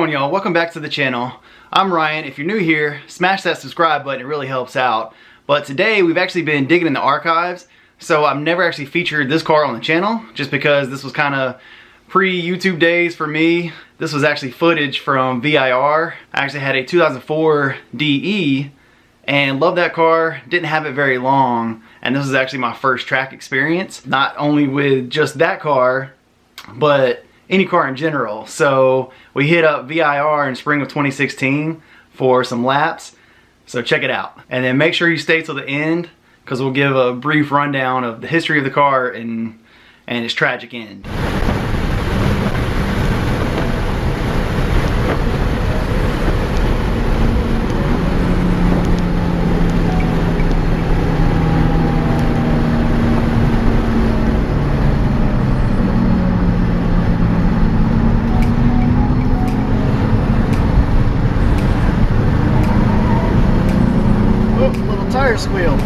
on, y'all? Welcome back to the channel. I'm Ryan. If you're new here, smash that subscribe button. It really helps out. But today we've actually been digging in the archives, so I've never actually featured this car on the channel just because this was kind of pre-YouTube days for me. This was actually footage from VIR. I actually had a 2004 DE and loved that car. Didn't have it very long, and this was actually my first track experience, not only with just that car but any car in general. So we hit up VIR in spring of 2016 for some laps, so check it out. And then make sure you stay till the end because we'll give a brief rundown of the history of the car and its tragic end. Tire squeal.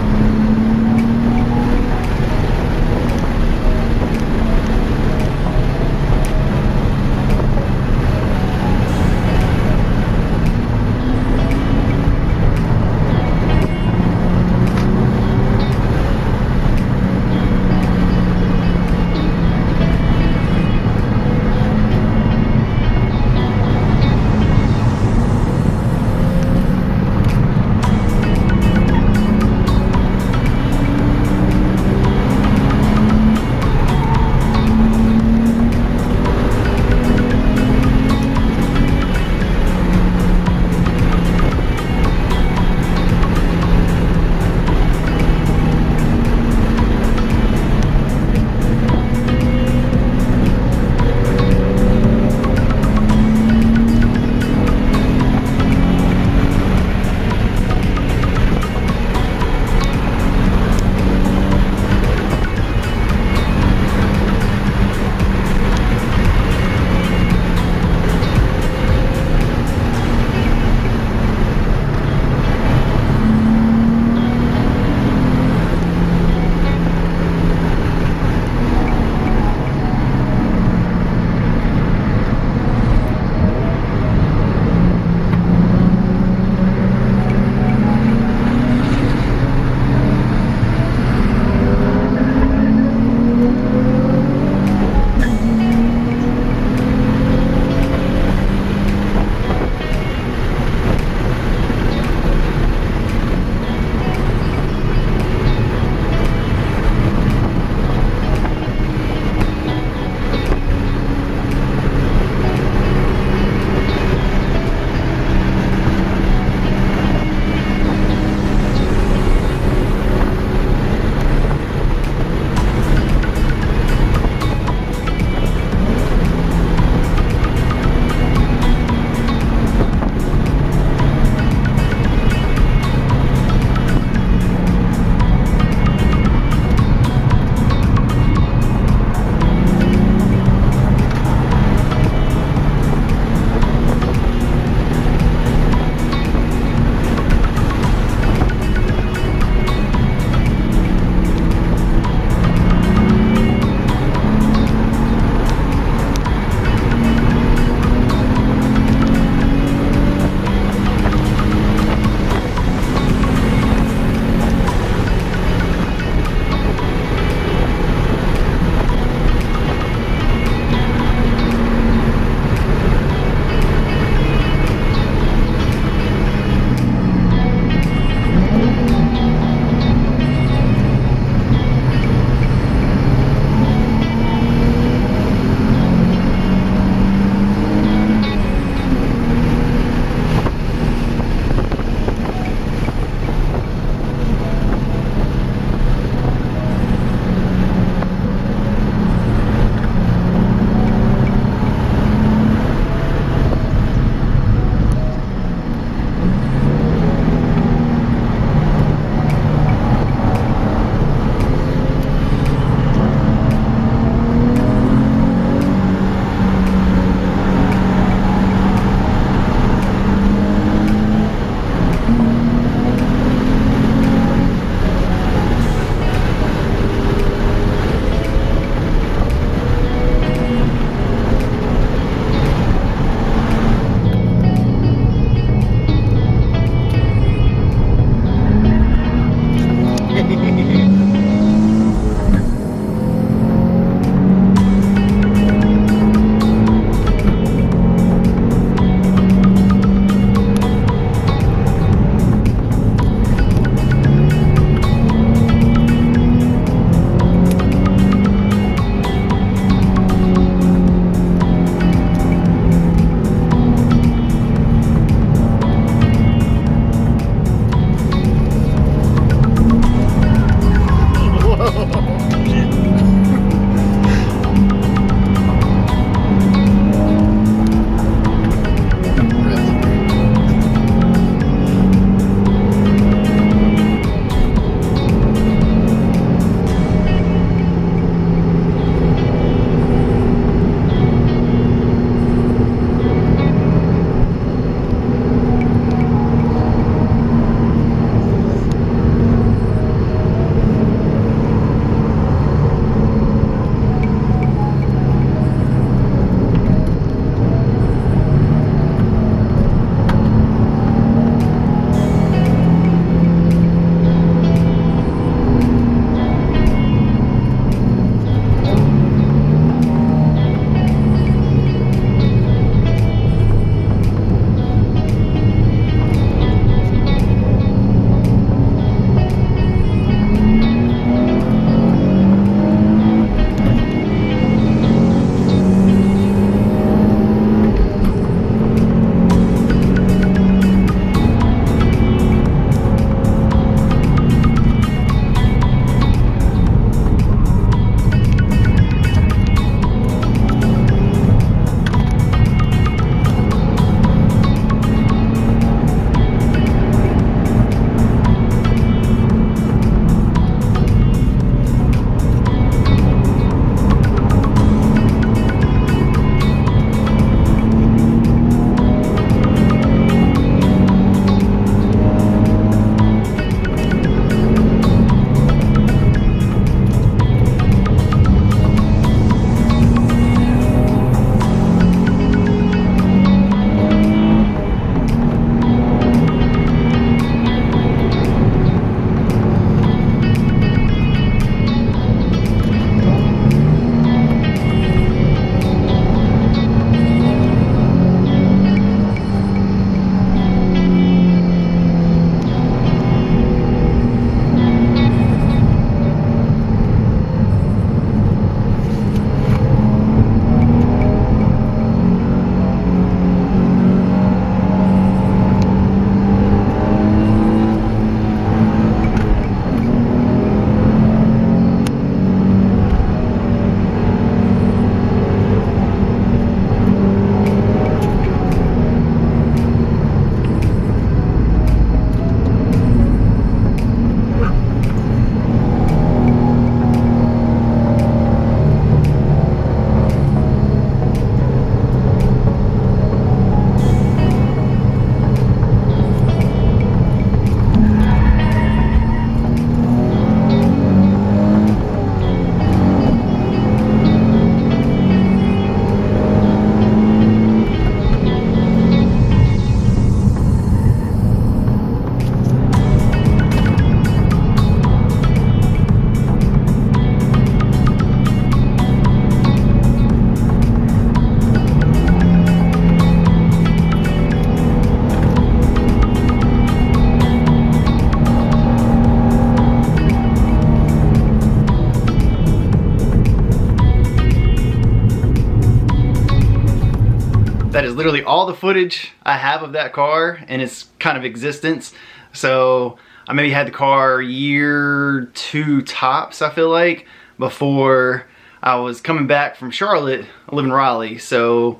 is literally all the footage I have of that car and its kind of existence. So I maybe had the car year 2 tops, I feel like, before I was coming back from Charlotte. I live in Raleigh, so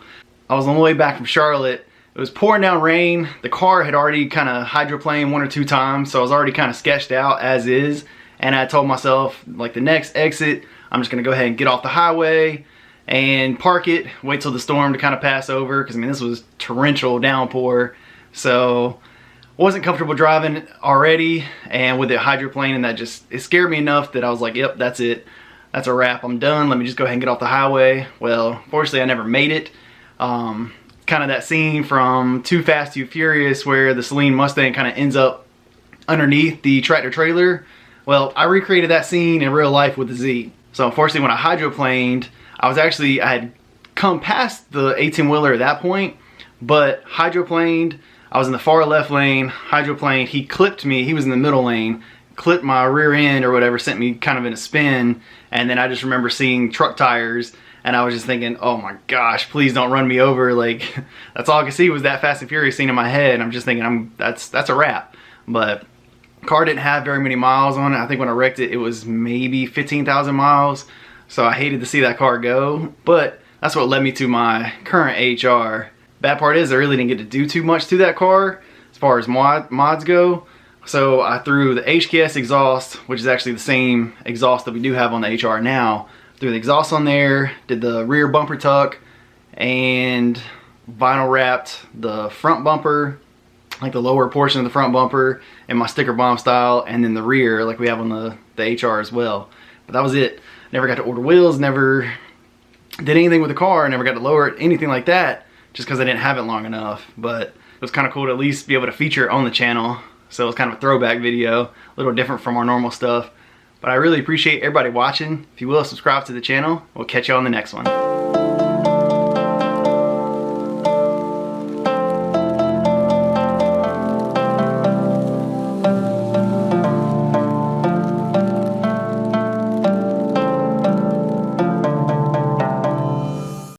I was on the way back from Charlotte. It was pouring down rain. The car had already kind of hydroplaned 1 or 2 times, so I was already kind of sketched out as is. And I told myself, like, the next exit, I'm just gonna go ahead and get off the highway and park it, wait till the storm to kind of pass over, because I mean, this was torrential downpour. So wasn't comfortable driving already, and with it hydroplaning, that just, it scared me enough that I was like, yep, that's it. That's a wrap. I'm done. Let me just go ahead and get off the highway. Well, fortunately, I never made it. Kind of that scene from Too Fast, Too Furious where the Celine Mustang kind of ends up underneath the tractor trailer. Well, I recreated that scene in real life with the Z. So unfortunately, when I hydroplaned, I had come past the 18-wheeler at that point, but hydroplaned, I was in the far left lane, hydroplaned, he clipped me, he was in the middle lane, clipped my rear end or whatever, sent me kind of in a spin, and then I just remember seeing truck tires, and I was just thinking, oh my gosh, please don't run me over. Like, that's all I could see was that Fast and Furious scene in my head, and I'm just thinking, that's a wrap. But car didn't have very many miles on it. I think when I wrecked it, it was maybe 15,000 miles. So I hated to see that car go, but that's what led me to my current HR. Bad part is I really didn't get to do too much to that car as far as mods go. So I threw the HKS exhaust, which is actually the same exhaust that we do have on the HR now. Threw the exhaust on there, did the rear bumper tuck, and vinyl wrapped the front bumper, like the lower portion of the front bumper, in my sticker bomb style, and then the rear like we have on the HR as well. But that was it. Never got to order wheels, never did anything with the car, never got to lower it, anything like that, just because I didn't have it long enough. But it was kind of cool to at least be able to feature it on the channel. So it was kind of a throwback video, a little different from our normal stuff. But I really appreciate everybody watching. If you will, subscribe to the channel. We'll catch you on the next one.